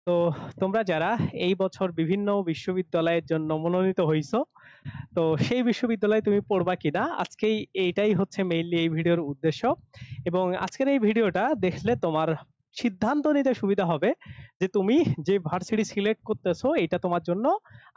তো তোমরা যারা এই বছর বিভিন্ন বিশ্ববিদ্যালয়ের জন্য মনোনীত হইছো, তো সেই বিশ্ববিদ্যালয়ে তুমি পড়বা কিনা আজকেই এইটাই হচ্ছে মেইনলি এই ভিডিওর উদ্দেশ্য। এবং আজকের এই ভিডিওটা দেখলে তোমার সিদ্ধান্ত নিতে সুবিধা হবে যে তুমি যে ভার্সিটি সিলেক্ট করতেছো এটা তোমার জন্য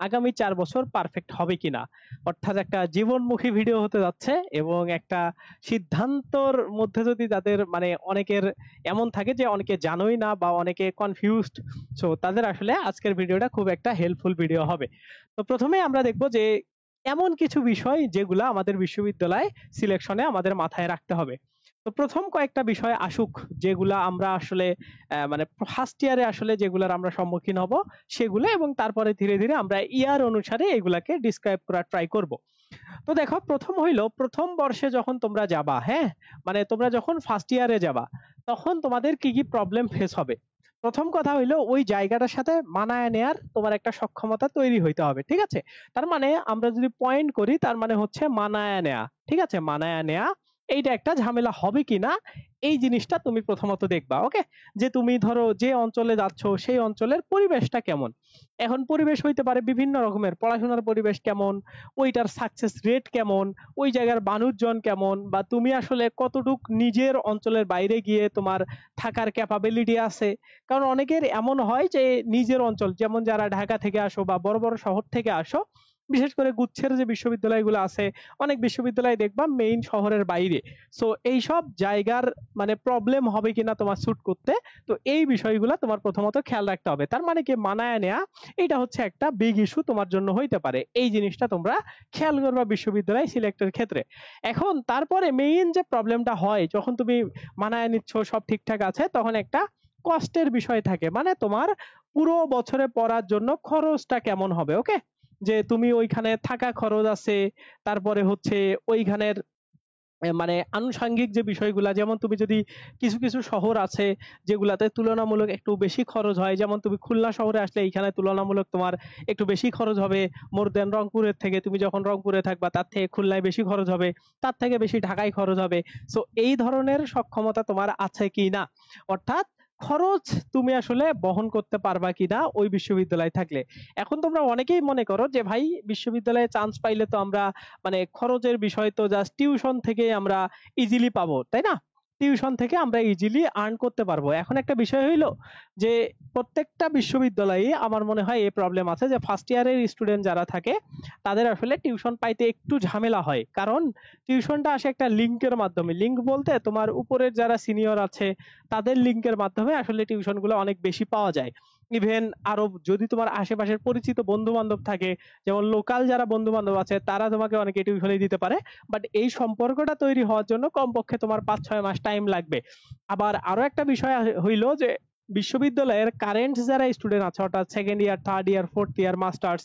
আগামী 4 বছর পারফেক্ট হবে কিনা। অর্থাৎ একটা জীবনমুখী ভিডিও হতে যাচ্ছে এবং একটা সিদ্ধান্তর মধ্যে যদি তাদের মানে অনেকের এমন থাকে যে অনেকে জানোই না বা অনেকে কনফিউজড, সো তাদের আসলে আজকের ভিডিওটা খুব একটা হেল্পফুল ভিডিও হবে। তো প্রথমে আমরা দেখবো যে এমন কিছু বিষয় যেগুলো আমাদের বিশ্ববিদ্যালয় সিলেকশনে আমাদের মাথায় রাখতে হবে। তো প্রথম কয়েকটা বিষয় আসুক যেগুলা আমরা আসলে মানে ফার্স্ট ইয়ারে আসলে যেগুলার আমরা সম্মুখীন হব সেগুলো, এবং তারপরে ধীরে ধীরে আমরা ইয়ার অনুসারে এগুলাকে ডিসক্রাইব করার ট্রাই করব। তো দেখো, প্রথম হইলো প্রথম বর্ষে যখন তোমরা যাবা, হ্যাঁ, মানে তোমরা যখন ফার্স্ট ইয়ারে যাবা তখন তোমাদের কি কি প্রবলেম ফেস হবে। প্রথম কথা হইলো ওই জায়গাটার সাথে মানায় নেয়ার তোমার একটা সক্ষমতা তৈরি হইতে হবে, ঠিক আছে। তার মানে আমরা যদি পয়েন্ট করি তার মানে হচ্ছে মানায় নেয়া, ঠিক আছে, মানায় নেয়া। এইটা একটা ঝামেলা হবে কিনা এই জিনিসটা তুমি প্রথমত দেখবা, ওকে। যে তুমি ধরো যে অঞ্চলে যাচ্ছ সেই অঞ্চলের পরিবেশটা কেমন। এখন পরিবেশ হইতে পারে বিভিন্ন রকমের, পড়াশোনার পরিবেশ কেমন, ওইটার সাকসেস রেট কেমন, ওই জায়গার মানুষজন কেমন, বা তুমি আসলে কতটুক নিজের অঞ্চলের বাইরে গিয়ে তোমার থাকার ক্যাপাবিলিটি আছে। কারণ অনেকের এমন হয় যে নিজের অঞ্চল, যেমন যারা ঢাকা থেকে আসো বা বড় বড় শহর থেকে আসো, বিশেষ করে গুচ্ছের যে বিশ্ববিদ্যালয়গুলো আছে, অনেক বিশ্ববিদ্যালয় দেখবা মেইন শহরের বাইরে। সো এই সব জায়গার মানে প্রবলেম হবে কিনা তোমার স্যুট করতে, তো এই বিষয়গুলো তোমার প্রথমত খেয়াল রাখতে হবে। তার মানে কি মানায় নেয়া, এটা হচ্ছে একটা বিগ ইস্যু তোমার জন্য হইতে পারে। এই জিনিসটা তোমরা খেয়াল করবা বিশ্ববিদ্যালয় সিলেক্টের ক্ষেত্রে। এখন তারপরে মেইন যে প্রবলেমটা হয় যখন তুমি মানায় নিচ্ছ সব ঠিকঠাক আছে, তখন একটা কষ্টের বিষয় থাকে। মানে তোমার পুরো বছরে পড়ার জন্য খরচটা কেমন হবে, ওকে। যে তুমি ওইখানে থাকা খরচ আছে, তারপরে হচ্ছে ওইখানের মানে আনুষঙ্গিক যে বিষয়গুলা, যেমন তুমি যদি কিছু কিছু শহর আছে যেগুলাতে তুলনামূলক একটু বেশি খরচ হয়, যেমন তুমি খুলনা শহরে আসলে এইখানে তুলনামূলক তোমার একটু বেশি খরচ হবে মোর দেন রংপুরের থেকে। তুমি যখন রংপুরে থাকবা তার থেকে খুলনায় বেশি খরচ হবে, তার থেকে বেশি ঢাকায় খরচ হবে। সো এই ধরনের সক্ষমতা তোমার আছে কি না, অর্থাৎ খরচ তুমি আসলে বহন করতে পারবা কিনা ওই বিশ্ববিদ্যালয় থাকলে। এখন তোমরা অনেকেই মনে করো যে ভাই বিশ্ববিদ্যালয়ে চান্স পাইলে তো আমরা মানে খরচের বিষয় তো জাস্ট টিউশন থেকে আমরা ইজিলি পাবো, তাই না? টিউশন থেকে আমরা ইজিলি আর্ন করতে পারবো। এখন একটা বিষয় হইলো যে প্রত্যেকটা বিশ্ববিদ্যালয়ে আমার মনে হয় এই প্রবলেম আছে যে ফার্স্ট ইয়ারের স্টুডেন্ট যারা থাকে তাদের আসলে টিউশন পাইতে একটু ঝামেলা হয়। কারণ টিউশনটা আসে একটা লিঙ্কের মাধ্যমে, লিঙ্ক বলতে তোমার উপরের যারা সিনিয়র আছে তাদের লিঙ্কের মাধ্যমে আসলে টিউশন গুলো অনেক বেশি পাওয়া যায়। ইভেন আরো যদি তোমার আশেপাশের পরিচিত বন্ধু বান্ধব থাকে, যেমন লোকাল যারা বন্ধু বান্ধব আছে তারা তোমাকে অনেকে টিউশনি দিতে পারে। বাট এই সম্পর্কটা তৈরি হওয়ার জন্য কমপক্ষে তোমার 5-6 মাস টাইম লাগবে। আবার আরো একটা বিষয় হইলো যে বিশ্ববিদ্যালয়ের কারেন্ট যারা স্টুডেন্ট আছে, অর্থাৎ second year, third year, fourth year, masters,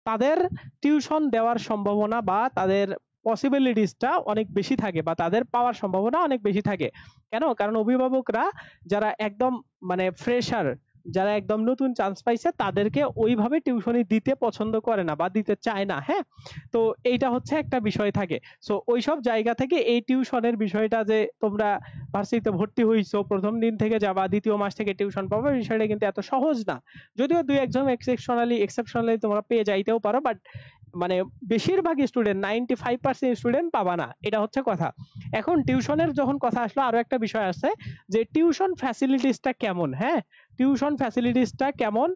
তাদের টিউশন দেওয়ার সম্ভাবনা বা তাদের পসিবিলিটিসটা অনেক বেশি থাকে, বা তাদের পাওয়ার সম্ভাবনা অনেক বেশি থাকে। কেন? কারণ অভিভাবকরা যারা একদম মানে ফ্রেশার, যারা একদম নতুন চান্স পাইছে তাদেরকে ওইভাবে টিউশনি দিতে পছন্দ করে না বা দিতে চায় না, হ্যাঁ। তো এইটা হচ্ছে একটা বিষয় থাকে। সো ওইসব জায়গা থেকে এই টিউশনের বিষয়টা, যে তোমরা ভার্সিটিতে ভর্তি হইছো প্রথম দিন থেকে যাবা দ্বিতীয় মাস থেকে টিউশন পাবে, বিষয়টা কিন্তু এত সহজ না। যদিও দুই একজন এক্সেপশনালি তোমরা পেয়ে যাইতেও পারো, বাট মানে বেশিরভাগ স্টুডেন্ট 95% স্টুডেন্ট পাবা না, এটা হচ্ছে কথা। এখন টিউশনের যখন কথা আসলো, আরো একটা বিষয় আছে যে টিউশন ফ্যাসিলিটিসটা কেমন, হ্যাঁ। টিউশন ফ্যাসিলিটিসটা কেমন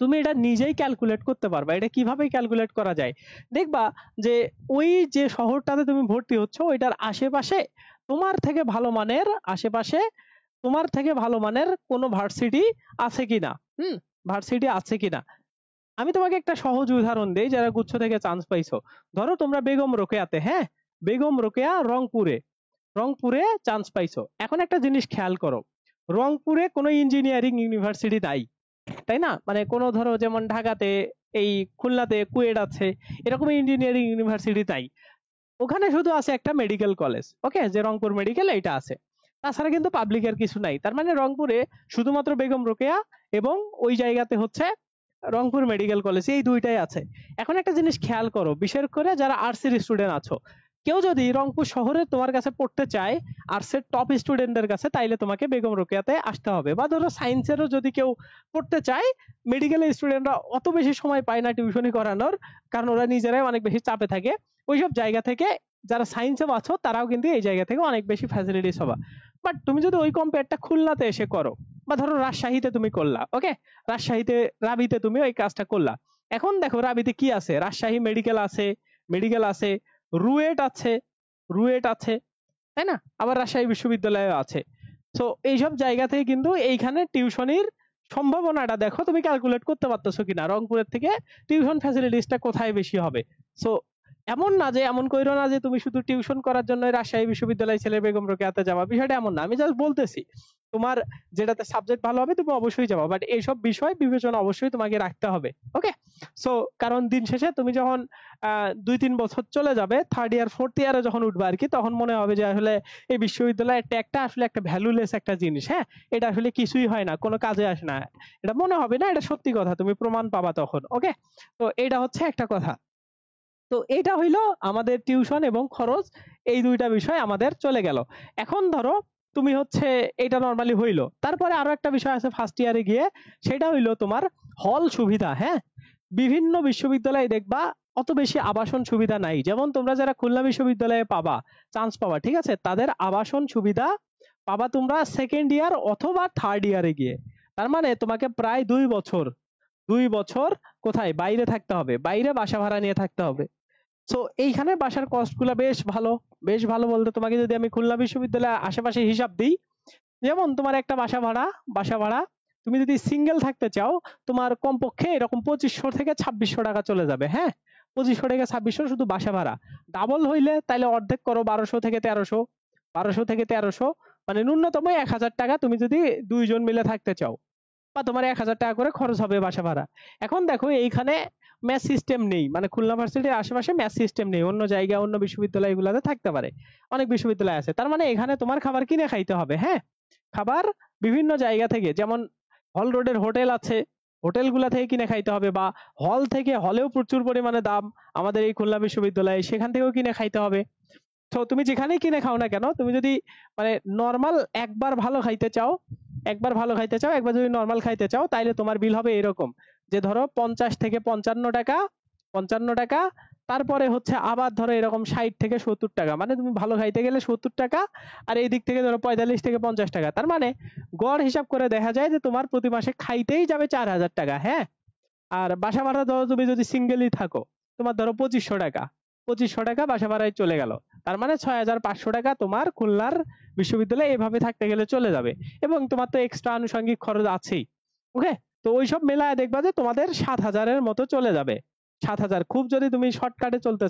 তুমি এটা নিজেই ক্যালকুলেট করতে পারবা। এটা কিভাবে ক্যালকুলেট করা যায়, দেখবা যে ওই যে শহরটাতে তুমি ভর্তি হচ্ছ ওইটার আশেপাশে তোমার থেকে ভালো মানের, আশেপাশে তোমার থেকে ভালো মানের কোনো ভার্সিটি আছে কিনা। ভার্সিটি আছে কিনা। আমি তোমাকে একটা সহজ উদাহরণ দেই যারা গুচ্ছ থেকে চান্স পাইছো। ধরো তোমরা বেগম রোকেয়াতে, হ্যাঁ, বেগম রোকেয়া রংপুরে, রংপুরে চান্স পাইছো। এখন একটা জিনিস খেয়াল করো, রংপুরে কোনো ইঞ্জিনিয়ারিং ইউনিভার্সিটি নাই, তাই না? মানে কোনো ধরো যেমন ঢাকাতে এই খুলনাতে কুয়েট আছে, এরকম ইঞ্জিনিয়ারিং ইউনিভার্সিটি নাই। ওখানে শুধু আছে একটা মেডিকেল কলেজ, ওকে, যে রংপুর মেডিকেল, এটা আছে। তাছাড়া কিন্তু পাবলিকের কিছু নাই। তার মানে রংপুরে শুধুমাত্র বেগম রোকেয়া এবং ওই জায়গাতে হচ্ছে রংপুর মেডিকেল কলেজ, এই দুইটাই আছে। এখন একটা জিনিস খেয়াল করো, বিশেষ করে যারা আর্টসের স্টুডেন্ট আছো, কেউ যদি রংপুর শহরে তোমার কাছে পড়তে চায় আর্টসের টপ স্টুডেন্টদের কাছে, তাইলে তোমাকে বেগম রোকেয়াতে আসতে হবে। বা ধরো সায়েন্সেরও যদি কেউ পড়তে চায়, মেডিকেলের স্টুডেন্টরা অত বেশি সময় পায় না টিউশনি করানোর, কারণ ওরা নিজেরাই অনেক বেশি চাপে থাকে। ওইসব জায়গা থেকে যারা সায়েন্সে আছো তারাও কিন্তু এই জায়গা থেকে অনেক বেশি ফ্যাসিলিটিস হবে। বাট তুমি যদি ওই কম্পেয়ারটা খুলনাতে এসে করো, বা ধরো রাজশাহীতে তুমি করলা, ওকে, রাজশাহীতে রাবিতে তুমি ওই কাজটা করলা। এখন দেখো রাবিতে কি আছে, রাজশাহী মেডিকেল আছে, মেডিকেল আছে, রুয়েট আছে, রুয়েট আছে, তাই না? আবার রাজশাহী বিশ্ববিদ্যালয় আছে। তো এইসব জায়গা থেকে কিন্তু এইখানে টিউশনির সম্ভাবনাটা দেখো তুমি ক্যালকুলেট করতে পারতেছো কিনা, রংপুরের থেকে টিউশন ফ্যাসিলিটিসটা কোথায় বেশি হবে। সো এমন না যে, এমন কইরো না যে তুমি শুধু টিউশন করার জন্য রাজশাহী বিশ্ববিদ্যালয় ছেলে বেগম রোকেয়াতে যাবা, বিষয়টা এমন না। আমি জাস্ট বলতেছি তোমার যেটাতে সাবজেক্ট ভালো হবে তুমি অবশ্যই যাবা, বাট এইসব বিষয় বিবেচনা অবশ্যই তোমাকে রাখতে হবে। ওকে, সো কারণ দিন শেষে তুমি যখন 2-3 বছর চলে যাবে, থার্ড ইয়ার ফোর্থ ইয়ারে যখন উঠবে আর কি, তখন মনে হবে যে আসলে এই বিশ্ববিদ্যালয়ের ট্যাগটা আসলে একটা ভ্যালুলেস একটা জিনিস। হ্যাঁ, এটা আসলে কিছুই হয় না, কোনো কাজে আসে না, এটা মনে হবে না। এটা সত্যি কথা, তুমি প্রমাণ পাবা তখন। ওকে, তো এটা হচ্ছে একটা কথা। তো এটা হইলো আমাদের টিউশন এবং খরচ, এই দুইটা বিষয় আমাদের চলে গেল। এখন ধরো তুমি হচ্ছে এটা নরমালি হইলো, তারপরে আরো একটা বিষয় আছে ফার্স্ট ইয়ারে গিয়ে, সেটা হইলো তোমার হল সুবিধা। হ্যাঁ, বিভিন্ন বিশ্ববিদ্যালয়ে দেখবা অত বেশি আবাসন সুবিধা নাই। যেমন তোমরা যারা খুলনা বিশ্ববিদ্যালয়ে পাবা, চান্স পাবা, ঠিক আছে, তাদের আবাসন সুবিধা পাবা তোমরা সেকেন্ড ইয়ার অথবা থার্ড ইয়ারে গিয়ে। তার মানে তোমাকে প্রায় 2 বছর, 2 বছর কোথায়, বাইরে থাকতে হবে, বাইরে বাসা ভাড়া নিয়ে থাকতে হবে। সো এইখানে বাসার কস্ট গুলা বেশ ভালো। বেশ ভালো বলতে তোমাকে যদি আমি খুলনা বিশ্ববিদ্যালয়ের আশেপাশে হিসাব দিই, যেমন তোমার একটা বাসা ভাড়া তুমি যদি সিঙ্গেল থাকতে চাও, তোমার কমপক্ষে এরকম 2500 থেকে 2600 টাকা চলে যাবে। হ্যাঁ, 2500 থেকে 2600 শুধু বাসা ভাড়া। ডাবল হইলে তাইলে অর্ধেক করো, 1200 থেকে 1300, 1200 থেকে 1300, মানে ন্যূনতম 1000 টাকা তুমি যদি দুইজন মিলে থাকতে চাও, বা তোমার 1000 টাকা করে খরচ হবে বাসা ভাড়া। এখন দেখো এইখানে ম্যাথ সিস্টেম নেই, মানে খুলনা ভার্সিটির আশেপাশে ম্যাথ সিস্টেম নেই। অন্য জায়গায় অন্য বিশ্ববিদ্যালয়গুলোতে থাকতে পারে, অনেক বিশ্ববিদ্যালয় আছে। তার মানে এখানে তোমার খাবার কিনে খাইতে হবে। হ্যাঁ, খাবার বিভিন্ন জায়গা থেকে, যেমন হল রোডের হোটেল আছে, হোটেলগুলা থেকে কিনে খাইতে হবে, বা হল থেকে, হলেও প্রচুর পরিমাণে দাম আমাদের এই খুলনা বিশ্ববিদ্যালয়ে, সেখান থেকেও কিনে খাইতে হবে। তো তুমি যেখানেই কিনে খাও না কেন, তুমি যদি মানে নর্মাল একবার ভালো খাইতে চাও, একবার যদি নর্মাল খাইতে চাও, তাইলে তোমার বিল হবে এরকম যে ধরো 50 থেকে 55 টাকা, 55 টাকা, তারপরে হচ্ছে আবার ধরো এরকম 60 থেকে 70 টাকা, মানে তুমি ভালো খাইতে গেলে 70 টাকা, আর এই দিক থেকে ধরো 45 থেকে 50 টাকা। তার মানে গড় হিসাব করে দেখা যায় যে তোমার প্রতি মাসে খাইতেই যাবে 4000 টাকা। হ্যাঁ, আর বাসা ভাড়া ধরো তুমি যদি সিঙ্গেলই থাকো, তোমার ধরো 2500 টাকা, 2500 টাকা বাসা ভাড়ায় চলে গেল। তার মানে 6500 টাকা তোমার খুলনার বিশ্ববিদ্যালয়ে এভাবে থাকতে গেলে চলে যাবে, এবং তোমার তো এক্সট্রা আনুষঙ্গিক খরচ আছেই। ওকে, তো ওইসব মেলায় দেখবা যে তোমাদের 7000-এর মতো চলে যাবে। 7000 খুব যদি তুমি শর্টকাটে চলতে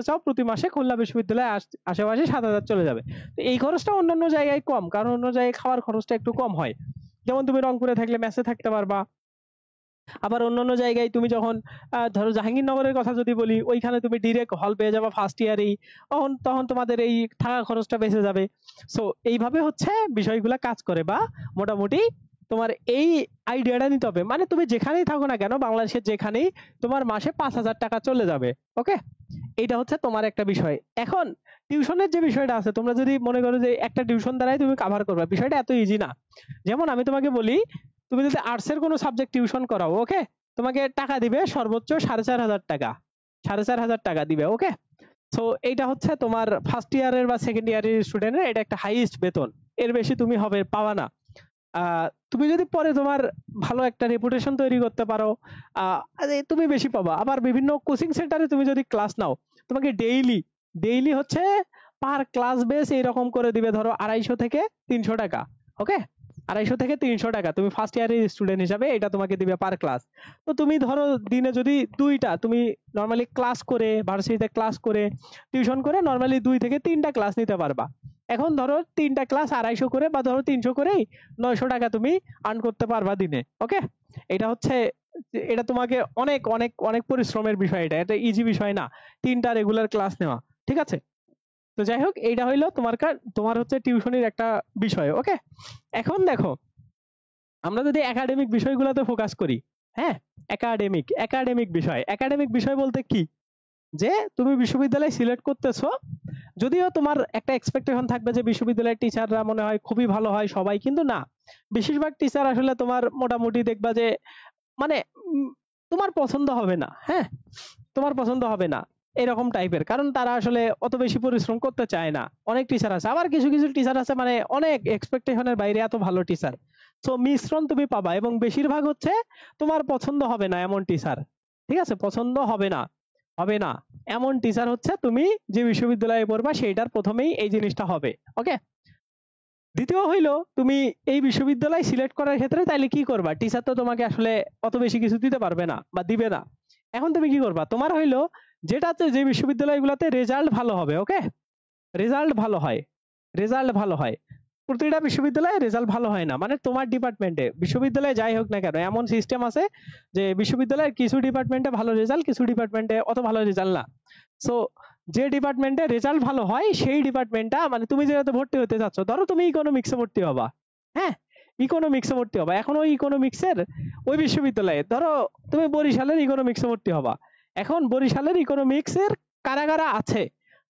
চাও, প্রতি মাসে খুলনা বিশ্ববিদ্যালয়ে আশেপাশে 7000 চলে যাবে। তো এই খরচটা অন্যান্য জায়গায় কম, কারণ অন্য জায়গায় খাওয়ার খরচটা একটু কম হয়। যেমন তুমি রংপুরে থাকলে মেসে থাকতে পারবা, আবার অন্যান্য জায়গায় তুমি যখন ধরো জাহাঙ্গীরনগরের কথা যদি বলি, ওইখানে তুমি ডিরেক্ট হল পেয়ে যাবে ফার্স্ট ইয়ারেই, তখন তোমাদের এই থাকা খরচটা বেঁচে যাবে। সো এইভাবে হচ্ছে বিষয়গুলা কাজ করে, বা মোটামুটি তোমার এই আইডিয়াটা নিতে হবে। মানে তুমি যেখানেই থাকো না কেন, বাংলাদেশের যেখানেই, তোমার মাসে 5000 টাকা চলে যাবে। ওকে, এটা হচ্ছে তোমার একটা বিষয়। এখন টিউশনের যে বিষয়টা আছে, তোমরা যদি মনে করো যে একটা টিউশন দ্বারাই তুমি কাভার করবে, বিষয়টা এত ইজি না। যেমন আমি তোমাকে বলি, তুমি যদি আর্টসের কোনো সাবজেক্ট টিউশন করাও, ওকে, তোমাকে টাকা দিবে সর্বোচ্চ 4500 টাকা, 4500 টাকা দিবে। ওকে, সো এইটা হচ্ছে তোমার ফার্স্ট ইয়ারের বা সেকেন্ড ইয়ারের স্টুডেন্টের এটা একটা হাইয়েস্ট বেতন, এর বেশি তুমি হবে পাওয়া না। তুমি যদি পরে তোমার ভালো একটা রেপুটেশন তৈরি করতে পারো, তুমি বেশি পাবা। আবার বিভিন্ন কোচিং সেন্টারে তুমি যদি ক্লাস নাও, তোমাকে ডেইলি হচ্ছে পার ক্লাস বেস এইরকম করে দিবে, ধরো 250 থেকে 300 টাকা। ওকে, 250 থেকে 300 টাকা তুমি ফার্স্ট ইয়ারের স্টুডেন্ট হিসাবে এটা তোমাকে দিবে পার ক্লাস। তো তুমি ধরো দিনে যদি দুইটা তুমি নর্মালি ক্লাস করে, ভার্সিটিতে ক্লাস করে, টিউশন করে নর্মালি 2 থেকে 3টা ক্লাস নিতে পারবা। এখন ধরো 3টা ক্লাস 250 করে, বা ধরো 300 করেই 900 টাকা তুমি আর্ন করতে পারবা দিনে। ওকে, এটা হচ্ছে, এটা তোমাকে অনেক অনেক অনেক পরিশ্রমের বিষয়, এটা ইজি বিষয় না 3টা রেগুলার ক্লাস নেওয়া। ঠিক আছে, তো যাই হোক, এইটা হইলো তোমার হচ্ছে টিউশনির একটা বিষয়। ওকে, এখন দেখো আমরা যদি একাডেমিক বিষয়গুলোতে ফোকাস করি, হ্যাঁ, একাডেমিক বিষয় বলতে কি, যে তুমি বিশ্ববিদ্যালয় সিলেক্ট করতেছো, যদিও তোমার একটা এক্সপেকটেশন থাকবে যে বিশ্ববিদ্যালয়ের টিচাররা মনে হয় খুবই ভালো হয় সবাই, কিন্তু না, বেশিরভাগ টিচার আসলে তোমার মোটামুটি দেখবা যে মানে তোমার পছন্দ হবে না। হ্যাঁ, তোমার পছন্দ হবে না এরকম টাইপের, কারণ তারা আসলে অত বেশি পরিশ্রম করতে চায় না। অনেক টিচার আছে, আবার কিছু কিছু টিচার আছে মানে অনেক এক্সপেকটেশনের বাইরে এত ভালো টিচার। তো মিশ্রণ তুমি পাবা, এবং বেশিরভাগ হচ্ছে তোমার পছন্দ হবে না এমন টিচার। ঠিক আছে, পছন্দ হবে না, হবে না এমন টিচার হচ্ছে তুমি যে বিশ্ববিদ্যালয়ে পড়বা সেইটার প্রথমেই এই জিনিসটা হবে। ওকে, দ্বিতীয় হইলো তুমি এই বিশ্ববিদ্যালয় সিলেক্ট করার ক্ষেত্রে তাইলে কি করবা, টিচার তো তোমাকে আসলে অত বেশি কিছু দিতে পারবে না বা দিবে না। এখন তুমি কি করবা, তোমার হইলো যেটাতে যে বিশ্ববিদ্যালয়গুলোতে রেজাল্ট ভালো হবে। ওকে, রেজাল্ট ভালো হয়, রেজাল্ট ভালো হয়। প্রতিটা বিশ্ববিদ্যালয়ে রেজাল্ট ভালো হয় না, মানে তোমার ডিপার্টমেন্টে বিশ্ববিদ্যালয়ে যাই হোক না কেন এমন সিস্টেম আছে যে বিশ্ববিদ্যালয়ের কিছু ডিপার্টমেন্টে ভালো রেজাল্ট, কিছু ডিপার্টমেন্টে অত ভালো রেজাল্ট না। সো যে ডিপার্টমেন্টে রেজাল্ট ভালো হয় সেই ডিপার্টমেন্টটা, মানে তুমি যেটাতে ভর্তি হতে চাচ্ছ, ধরো তুমি ইকোনমিক্সে ভর্তি হবা। হ্যাঁ, ইকোনমিক্সে ভর্তি হবা। এখন ওই ইকোনমিক্সের ওই বিশ্ববিদ্যালয়ে ধরো তুমি বরিশালের ইকোনমিক্সে ভর্তি হবা। এখন বরিশালের ইকোনমিক্সের কারা কারা আছে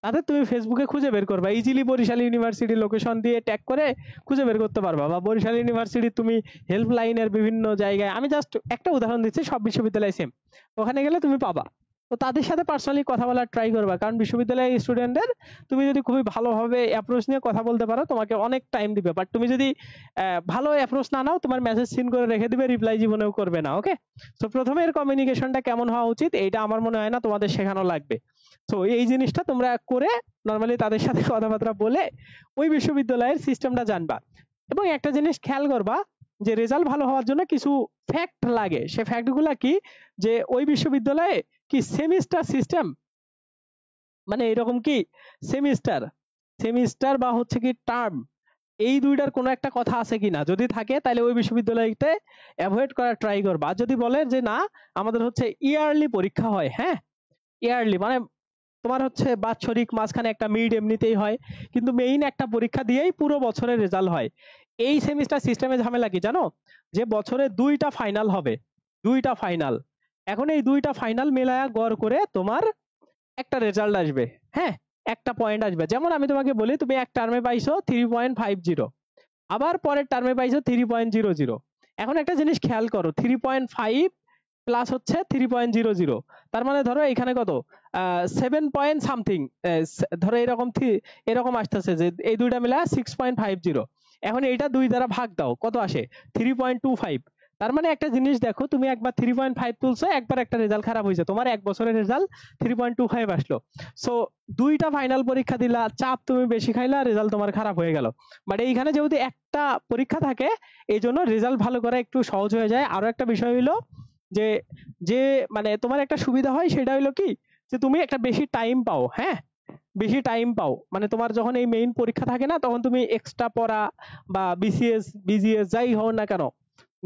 তাদের তুমি ফেসবুকে খুঁজে বের করবা, ইজিলি বরিশাল ইউনিভার্সিটি লোকেশন দিয়ে ট্যাগ করে খুঁজে বের করতে পারবা। বা বরিশাল ইউনিভার্সিটি তুমি হেল্পলাইনের বিভিন্ন জায়গায়, আমি জাস্ট একটা উদাহরণ দিচ্ছি, সব বিশ্ববিদ্যালয় সেম, ওখানে গেলে তুমি পাবা। তো তাদের সাথে পার্সোনালি কথা বলার ট্রাই করবা, কারণ বিশ্ববিদ্যালয়ের স্টুডেন্টদের তুমি যদি খুবই ভালোভাবে অ্যাপ্রোচ নিয়ে কথা বলতে পারো তোমাকে অনেক টাইম দিবে। বাট তুমি যদি ভালো অ্যাপ্রোচ না নাও, তোমার মেসেজ সিন করে রেখে দিবে, রিপ্লাই জীবনেও করবে না। ওকে, তো প্রথমে এর কমিউনিকেশনটা কেমন হওয়া উচিত এইটা আমার মনে হয় না তোমাদের শেখানো লাগবে। তো এই জিনিসটা তোমরা করে নর্মালি তাদের সাথে কথাবার্তা বলে ওই বিশ্ববিদ্যালয়ের সিস্টেমটা জানবা। এবং একটা জিনিস খেয়াল করবা যে রেজাল্ট ভালো হওয়ার জন্য কিছু ফ্যাক্ট লাগে। সে ফ্যাক্ট গুলা কি, যে ওই বিশ্ববিদ্যালয়ে কি সেমিস্টার সিস্টেম, মানে এরকম কি সেমিস্টার, সেমিস্টার বা হচ্ছে কি টার্ম, এই দুইটার কোনো একটা কথা আছে কিনা, যদি থাকে তাহলে ওই বিশ্ববিদ্যালয়তে অ্যাভয়েড করার ট্রাই করবা। আর যদি বলে যে না আমাদের হচ্ছে ইয়ারলি পরীক্ষা হয়, হ্যাঁ ইয়ারলি মানে তোমার হচ্ছে বাৎসরিক মাঝখানে একটা মিড এমনিতেই হয়, কিন্তু মেইন একটা পরীক্ষা দিয়েই পুরো বছরের রেজাল্ট হয়। এই সেমিস্টার সিস্টেমে ঝামেলা কি জানো, যে বছরে দুইটা ফাইনাল হবে, দুইটা ফাইনাল। এখন এই দুইটা ফাইনাল মেলায়া গড় করে তোমার একটা রেজাল্ট আসবে। হ্যাঁ, একটা পয়েন্ট আসবে। যেমন আমি তোমাকে বলি, তুমি এক টার্মে পাইছো 3.50, আবার পরের টার্মে পাইছো 3.00। এখন একটা জিনিস খেয়াল করো, 3.5 প্লাস হচ্ছে 3.00, তার মানে ধরো এখানে কত 7 সামথিং, ধরো এরকম এরকম আসতেছে যে এই দুইটা মিলা 6.50। এখন এইটা দুই দ্বারা ভাগ দাও, কত আসে 3.25। তার মানে একটা জিনিস দেখো, তুমি একবার 3.5 তুলছো, একবার একটা রেজাল্ট খারাপ হয়েছে, তোমার এক বছরের রেজাল্ট 3.25 আসলো। সো দুইটা ফাইনাল পরীক্ষা দিলা, চাপ তুমি বেশি খাইলা, রেজাল্ট তোমার খারাপ হয়ে গেল। বাট এইখানে যেহেতু একটা পরীক্ষা থাকে এই জন্য রেজাল্ট ভালো করা একটু সহজ হয়ে যায়। আরো একটা বিষয় হইলো যে যে মানে তোমার একটা সুবিধা হয়, সেটা হইলো কি, যে তুমি একটা বেশি টাইম পাও। হ্যাঁ, বেশি টাইম পাও, মানে তোমার যখন এই মেইন পরীক্ষা থাকে না, তখন তুমি এক্সট্রা পড়া বা বিসিএস বিজিএস যাই হোক না কেন,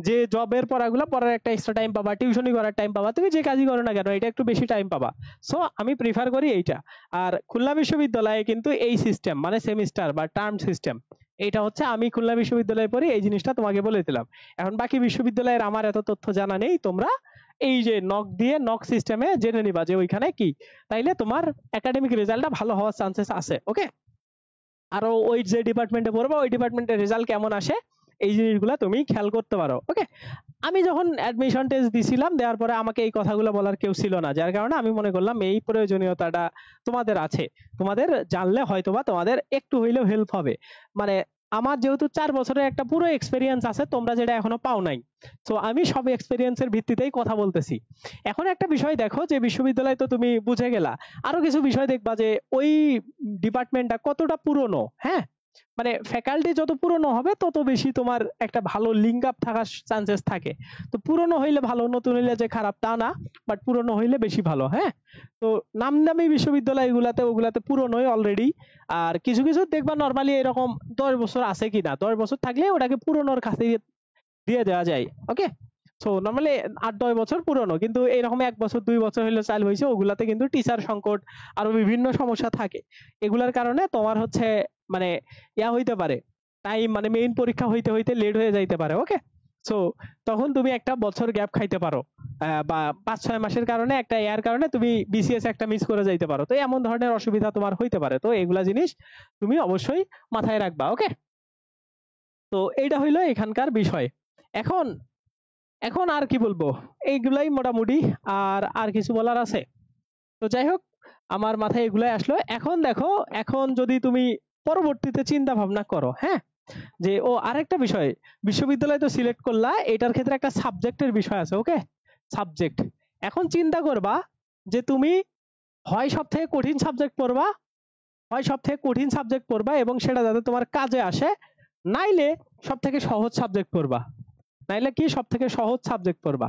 যে জবের পড়াগুলো পড়ার একটা এক্সট্রা টাইম পাবা, টিউশনি করার টাইম পাবা, তুমি যে কাজই করো না কেন এটা একটু বেশি টাইম পাবা। সো আমি প্রিফার করি এইটা। আর খুলনা বিশ্ববিদ্যালয়ে কিন্তু এই সিস্টেম, মানে সেমিস্টার বা টার্ম সিস্টেম, এটা হচ্ছে আমি খুলনা বিশ্ববিদ্যালয়ে পড়ি, এই জিনিসটা তোমাকে বলে দিলাম। এখন বাকি বিশ্ববিদ্যালয়ের আমার এত তথ্য জানা নেই, তোমরা এই যে নক দিয়ে নক সিস্টেমে জেনে নিবা যে ওইখানে কি, তাইলে তোমার একাডেমিক রেজাল্টটা ভালো হওয়ার চান্সেস আছে। ওকে, আরো ওই যে ডিপার্টমেন্টে পড়বা ওই ডিপার্টমেন্টের রেজাল্ট কেমন আসে এই জিনিসগুলা তুমি খেয়াল করতে পারো। ওকে, আমি যখন অ্যাডমিশন টেস্ট দিছিলাম, দেওয়ার পরে আমাকে এই কথাগুলো বলার কেউ ছিল না, যার কারণে আমি মনে করলাম এই প্রয়োজনীয়তাটা তোমাদের আছে, তোমাদের জানলে হয়তোবা তোমাদের একটু হইলেও হেল্প হবে। মানে আমার যেহেতু 4 বছরের একটা পুরো এক্সপেরিয়েন্স আছে, তোমরা যেটা এখনো পাও নাই, তো আমি সব এক্সপেরিয়েন্সের ভিত্তিতেই কথা বলতেছি। এখন একটা বিষয় দেখো, যে বিশ্ববিদ্যালয় তো তুমি বুঝে গেলা, আরো কিছু বিষয় দেখবা যে ওই ডিপার্টমেন্টটা কতটা পুরনো। হ্যাঁ, মানে ফ্যাকাল্টি যত পুরনো হবে তত বেশি তোমার একটা ভালো লিঙ্ক আপ থাকার চান্সেস থাকে। তো পুরনো হইলে ভালো, নতুন হইলে যে খারাপ তা না, বাট পুরনো হইলে বেশি ভালো। হ্যাঁ, তো নামদামি বিশ্ববিদ্যালয়গুলাতে ওগুলাতে পুরনোই অলরেডি। আর কিছু কিছু দেখবা নর্মালি এরকম 10 বছর আছে কিনা, 10 বছর থাকলে ওটাকে পুরনোর কাছে দিয়ে দেওয়া যায়। ওকে, সো নর্মালি 8-9 বছর পুরনো, কিন্তু এরকম 1 বছর 2 বছর হইলে চালু হয়েছে, ওগুলাতে কিন্তু টিচার সংকট আরো বিভিন্ন সমস্যা থাকে। এগুলার কারণে তোমার হচ্ছে মানে ইয়া হইতে পারে, টাইম মানে মেইন পরীক্ষা হইতে হইতে লেট হয়ে যাইতে পারে। ওকে, সো তখন তুমি একটা বছর গ্যাপ খাইতে পারো, বা 5-6 মাসের কারণে একটা ইয়ার কারণে তুমি বিসিএস একটা মিস করে যাইতে পারো। তো এমন ধরনের অসুবিধা তোমার হইতে পারে, তো এগুলা জিনিস তুমি অবশ্যই মাথায় রাখবা। ওকে, তো এইটা হইলো এখানকার বিষয়। এখন এখন আর কি বলবো, এইগুলাই মোটামুটি। আর আর কিছু বলার আছে? তো যাই হোক, আমার মাথায় এগুলাই আসলো। এখন দেখো, এখন যদি তুমি পরবর্তীতে চিন্তা ভাবনা করো, হ্যাঁ, যে ও আরেকটা বিষয়, বিশ্ববিদ্যালয় তো সিলেক্ট করলা, এটার ক্ষেত্রে একটা সাবজেক্টের বিষয় আছে। ওকে, সাবজেক্ট। এখন চিন্তা করবা যে তুমি হয় সব থেকে কঠিন সাবজেক্ট পড়বা, হয় সব থেকে কঠিন সাবজেক্ট পড়বা এবং সেটা যাতে তোমার কাজে আসে, নাইলে সব থেকে সহজ সাবজেক্ট পড়বা। নাইলে কি, সব থেকে সহজ সাবজেক্ট পড়বা।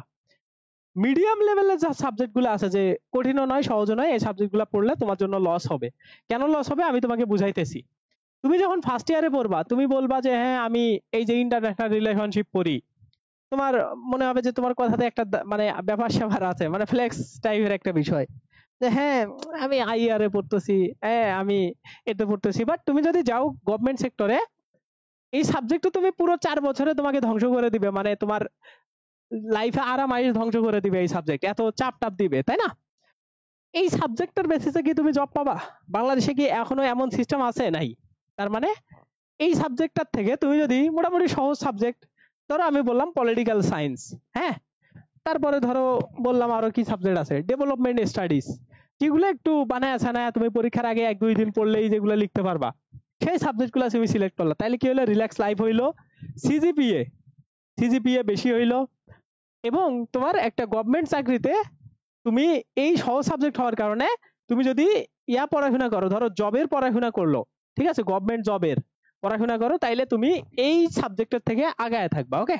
মিডিয়াম লেভেলের যে সাবজেক্ট গুলো আছে, যে কঠিনও নয় সহজও নয়, এই সাবজেক্ট গুলো পড়লে তোমার জন্য লস হবে। কেন লস হবে আমি তোমাকে বুঝাইতেছি। তুমি যখন ফার্স্ট ইয়ারে পড়বা, তুমি বলবা যে হ্যাঁ আমি এই যে ইন্টারন্যাশনাল রিলেশনশিপ পড়ি, তোমার মনে হবে যে তোমার কথাতে একটা মানে ব্যাপার স্যাপার আছে, মানে ফ্লেক্স টাইপের একটা বিষয়, যে হ্যাঁ আমি আইআর এ পড়তেছি, হ্যাঁ আমি এতে পড়তেছি। বাট তুমি যদি যাও গভর্নমেন্ট সেক্টরে, এই সাবজেক্ট তুমি পুরো 4 বছরে তোমাকে ধ্বংস করে দিবে, মানে তোমার লাইফে আরাম আইস ধ্বংস করে দিবে। এই সাবজেক্ট এত চাপ টাপ দিবে, তাই না? এই সাবজেক্টের বেসিসে কি তুমি জব পাবা? বাংলাদেশে কি এখনো এমন সিস্টেম আছে? নাই। তার মানে এই সাবজেক্টটার থেকে তুমি যদি মোটামুটি সহজ সাবজেক্ট, ধরো আমি বললাম পলিটিক্যাল সায়েন্স, হ্যাঁ, তারপরে ধরো বললাম আরো কি সাবজেক্ট আছে, ডেভেলপমেন্ট স্টাডিজ, যেগুলো একটু বানায় ছানায় তুমি পরীক্ষার আগে 1-2 দিন পড়লেই যেগুলো লিখতে পারবা, সেই সাবজেক্টগুলো তুমি সিলেক্ট করলা, তাহলে কি হলো, রিল্যাক্স লাইফ হইলো, সিজিপিএ সিজিপিএ বেশি হইলো, এবং তোমার একটা গভর্নমেন্ট চাকরিতে তুমি এই সহজ সাবজেক্ট হওয়ার কারণে তুমি যদি ইয়া পড়াশোনা করো, ধরো জবের পড়াশোনা করলো, ঠিক আছে, গভর্নমেন্ট জবের পড়াশোনা করো, তাইলে তুমি এই সাবজেক্টের থেকে আগায় থাকবা। ওকে,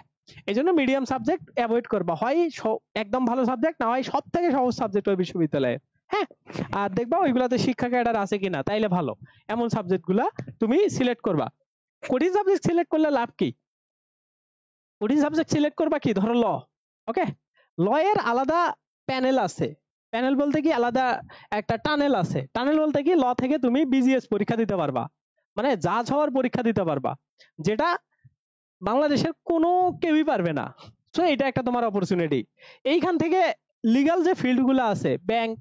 এই জন্য মিডিয়াম সাবজেক্ট অ্যাভয়েড করবা, হয় একদম ভালো সাবজেক্ট, না হয় সব থেকে সহজ সাবজেক্ট ওই বিশ্ববিদ্যালয়ে। হ্যাঁ, আর দেখবা ওইগুলাতে শিক্ষা ক্যাডার আছে কিনা, তাইলে ভালো, এমন সাবজেক্ট গুলা তুমি সিলেক্ট করবা। কঠিন সাবজেক্ট সিলেক্ট করলে লাভ কি? কঠিন সাবজেক্ট সিলেক্ট করবা কি, ধরো ল। ওকে, ল এর আলাদা প্যানেল আছে, প্যানেল বলতে কি আলাদা একটা টানেল আছে, টানেল বলতে কি ল থেকে তুমি বিজিএস পরীক্ষা দিতে পারবা, মানে জাজ হওয়ার পরীক্ষা দিতে পারবা, যেটা বাংলাদেশের কোনো কেউই পারবে না। সো এটা একটা তোমার অপরচুনিটি। এইখান থেকে লিগ্যাল যে ফিল্ড গুলো আছে, ব্যাংক,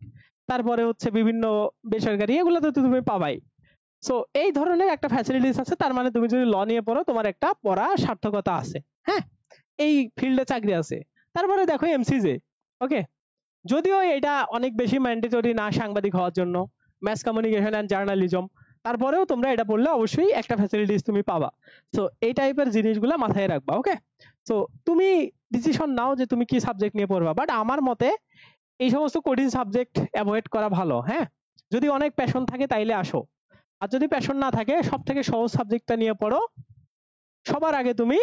তারপরে হচ্ছে বিভিন্ন বেসরকারি, এগুলোতে তো তুমি পাবাই। সো এই ধরনের একটা ফ্যাসিলিটিস আছে, তার মানে তুমি যদি ল নিয়ে পড়ো, তোমার একটা পড়া সার্থকতা আছে, হ্যাঁ, এই ফিল্ডে চাকরি আছে। তারপরে দেখো এমসিজে, ওকে, যদিও এটা অনেক বেশি ম্যান্ডেটরি না সাংবাদিক হওয়ার জন্য, ম্যাস কমিউনিকেশন অ্যান্ড জার্নালিজম, তারপরেও তোমরা এটা পড়লে অবশ্যই একটা ফ্যাসিলিটিস তুমি পাবা। সো এই টাইপের জিনিসগুলো মাথায় রাখবা। ওকে, সো তুমি ডিসিশন নাও যে তুমি কি সাবজেক্ট নিয়ে পড়বা, বাট আমার মতে এই সমস্ত কঠিন সাবজেক্ট অ্যাভয়েড করা ভালো। হ্যাঁ, যদি অনেক প্যাশন থাকে তাইলে আসো, আর যদি প্যাশন না থাকে সব থেকে সহজ সাবজেক্টটা নিয়ে পড়ো। সবার আগে তুমি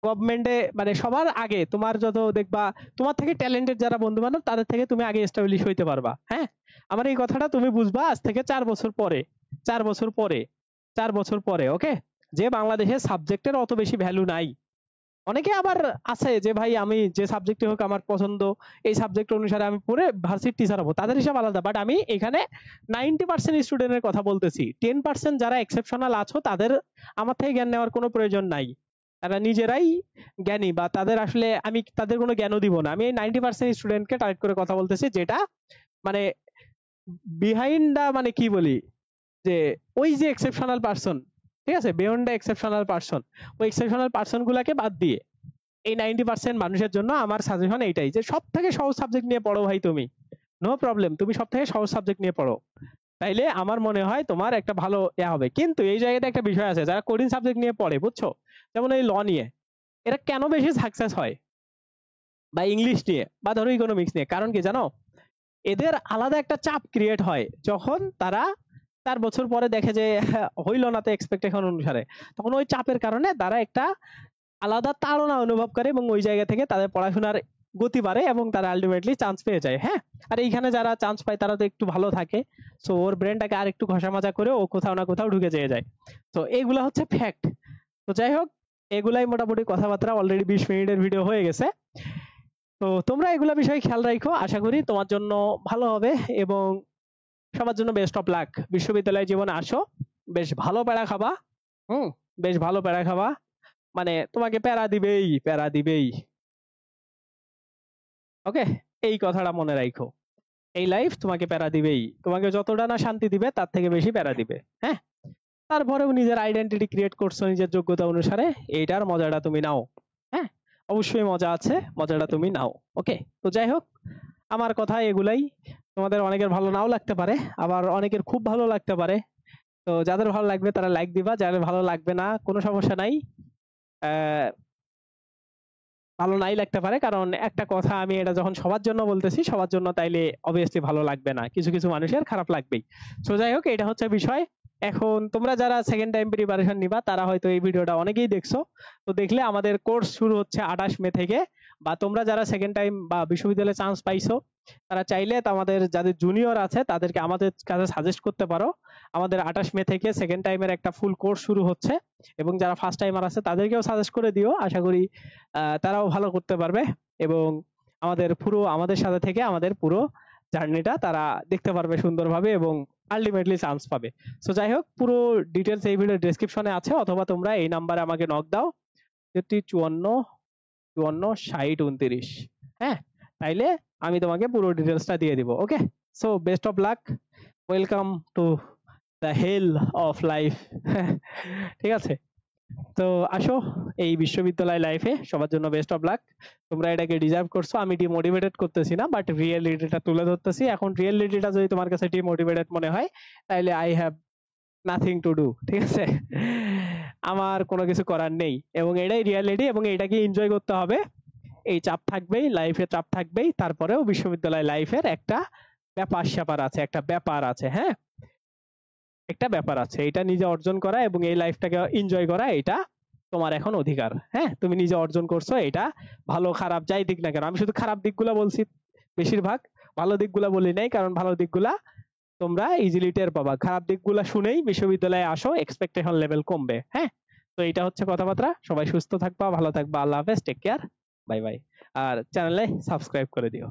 গভর্নমেন্টে, মানে সবার আগে তোমার যত দেখবা তোমার থেকে ট্যালেন্টেড যারা বন্ধু বান্ধব, তাদের থেকে তুমি আগে এস্টাবলিশ হইতে পারবা। হ্যাঁ, আমার এই কথাটা তুমি বুঝবা আজ থেকে 4 বছর পরে, 4 বছর পরে, 4 বছর পরে। ওকে, যে বাংলাদেশের সাবজেক্টের অত বেশি ভ্যালু নাই। অনেকে আবার আছে যে ভাই আমি যে সাবজেক্টে হোক আমার পছন্দ, এই সাবজেক্ট অনুসারে আমি পড়ে ভার্সিটি টিচার হবো, তাদের হিসাব আলাদা। বাট আমি এখানে 90% স্টুডেন্টের কথা বলতেছি। 10% যারা এক্সেপশনাল আছো, তাদের আমার থেকে জ্ঞান নেওয়ার কোনো প্রয়োজন নাই, তারা নিজেরাই জ্ঞানী, বা তাদের আসলে আমি তাদের কোনো জ্ঞানও দিব না। আমি এই 90% স্টুডেন্টকে টার্গেট করে কথা বলতেছি, যেটা মানে বিহাইন্ড দা, মানে কি বলি, যে ওই যে এক্সেপশনাল পার্সন, ঠিক আছে, বিয়ন্ড দ্য এক্সেপশনাল পার্সন, ওই এক্সেপশনাল পার্সন গুলাকে বাদ দিয়ে এই 90% মানুষের জন্য আমার সাজেশন এইটাই, যে সব থেকে সহজ সাবজেক্ট নিয়ে পড়ো ভাই, তুমি নো প্রবলেম, তুমি সব থেকে সহজ সাবজেক্ট নিয়ে পড়ো, তাইলে আমার মনে হয় তোমার একটা ভালো ইয়া হবে। কিন্তু এই জায়গাতে একটা বিষয় আছে, যারা কঠিন সাবজেক্ট নিয়ে পড়ে, বুঝছো, যেমন এই ল নিয়ে, এরা কেন বেশি সাকসেস হয়, বা ইংলিশ নিয়ে, বা ধরো ইকোনমিক্স নিয়ে, কারণ কি জানো, এদের আলাদা একটা চাপ ক্রিয়েট হয় যখন তারা 4 বছর পরে দেখে যে হইল না তো এক্সপেকটেশন অনুসারে, তখন ওই চাপের কারণে তারা একটা আলাদা তাড়না অনুভব করে, এবং ওই জায়গা থেকে তাদের পড়াশোনার গতি বাড়ে এবং তারা আলটিমেটলি চান্স পেয়ে যায়। হ্যাঁ, আর এইখানে যারা চান্স পায় তারা তো একটু ভালো থাকে, সো ওর ব্রেনটাকে আর একটু ঘষা মাজা করে ও কোথাও না কোথাও ঢুকে যেয়ে যায়। তো এইগুলা হচ্ছে ফ্যাক্ট। তো যাই হোক, এগুলাই মোটামুটি কথাবার্তা, অলরেডি 20 মিনিটের ভিডিও হয়ে গেছে। তো তোমরা এগুলা বিষয়ে খেয়াল রাখো, আশা করি তোমার জন্য ভালো হবে, এবং সবার জন্য বেস্ট অফ লাক। বিশ্ববিদ্যালয় জীবনে আসো, বেশ ভালো প্যারা খাবা, বেশ ভালো প্যারা খাবা, মানে তোমাকে প্যারা দিবেই, প্যারা দিবেই। ওকে, এই কথাটা মনে রাখো। এই লাইফ তোমাকে প্যারা দিবেই, তোমাকে যতটা না শান্তি দিবে তার থেকে বেশি প্যারা দিবে। হ্যাঁ, তারপরেও নিজের আইডেন্টিটি ক্রিয়েট করছো নিজের যোগ্যতা অনুসারে, এইটার মজাটা তুমি নাও। হ্যাঁ, অবশ্যই মজা আছে, মজাটা তুমি নাও। ওকে, তো যাই হোক, আমার কথা এগুলাই। তোমাদের অনেকের ভালো নাও লাগতে পারে, আবার অনেকের খুব ভালো লাগতে পারে। তো যাদের ভালো লাগবে তারা লাইক দিবা, যাদের ভালো লাগবে না কোনো সমস্যা নাই। আহ ভালো নাই লাগতে পারে, কারণ একটা কথা আমি এটা যখন সবার জন্য বলতেছি, সবার জন্য তাইলে অবভিয়াসলি ভালো লাগবে না, কিছু কিছু মানুষের খারাপ লাগবেই। তো যাই হোক, এটা হচ্ছে বিষয়। এখন তোমরা যারা সেকেন্ড টাইম প্রিপারেশন নিবা তারা হয়তো এই ভিডিওটা অনেকেই দেখছো। তো দেখলে আমাদের কোর্স শুরু হচ্ছে 28 মে থেকে। বা তোমরা যারা সেকেন্ড টাইম বা বিশ্ববিদ্যালয়ে চান্স পাইছো, তারা চাইলে আমাদের যাদের জুনিয়র আছে তাদেরকে আমাদের কাছে সাজেস্ট করতে পারো। আমাদের 28 মে থেকে সেকেন্ড টাইমের একটা ফুল কোর্স শুরু হচ্ছে। এবং যারা ফার্স্ট টাইমার আছে তাদেরকেও সাজেস্ট করে দিও, আশা করি তারাও ভালো করতে পারবে। এবং আমাদের সাথে থেকে আমাদের পুরো জার্নিটা তারা দেখতে পারবে সুন্দরভাবে এবং আলটিমেটলি চান্স পাবে। সো যাই হোক, পুরো ডিটেলস এই ভিডিও ডেসক্রিপশনে আছে, অথবা তোমরা এই নাম্বারে আমাকে নক দাও, 54 54 60 29। হ্যাঁ, তাইলে আমি তোমাকে পুরো ডিটেলসটা দিয়ে দিব। Okay, so best of luck, welcome to the hell of life. ঠিক আছে, তো আসো এই বিশ্ববিদ্যালয় লাইফে, সবার জন্য বেস্ট অফ লাক। তোমরা এটাকে ডিজার্ভ করছো, আমি ডিমোটিভেটেড করতেছি না, বাট রিয়েলিটিটা তুলে ধরতেছি। এখন রিয়েলিটিটা যদি তোমার কাছে ডিমোটিভেটেড মনে হয়, তাহলে I have nothing to do. ঠিক আছে, আমার কোনো কিছু করার নেই, এবং এটাই রিয়েলিটি, এবং এটাকে এনজয় করতে হবে। এই চাপ থাকবেই, লাইফে চাপ থাকবেই, তারপরেও বিশ্ববিদ্যালয় লাইফের একটা ব্যাপার স্যাপার আছে, একটা ব্যাপার আছে। হ্যাঁ, একটা ব্যাপার আছে, এটা নিজে অর্জন করা এবং এই লাইফটাকে এনজয় করা, এটা তোমার এখন অধিকার। হ্যাঁ, তুমি নিজে অর্জন করছো, এটা ভালো খারাপ যাই দিক না কেন। আমি শুধু খারাপ দিকগুলো বলছি বেশিরভাগ, ভালো দিকগুলো বলি নাই, কারণ ভালো দিকগুলা তোমরা ইজিলি টের পাবা। খারাপ দিকগুলা শুনেই বিশ্ববিদ্যালয়ে আসো, এক্সপেকটেশন লেভেল কমবে। হ্যাঁ, তো এটা হচ্ছে কথাবার্তা। সবাই সুস্থ থাকবা, ভালো থাকবা, আল্লাহ হাফেজ, টেক কেয়ার, বাই বাই। আর চ্যানেলে সাবস্ক্রাইব করে দিও।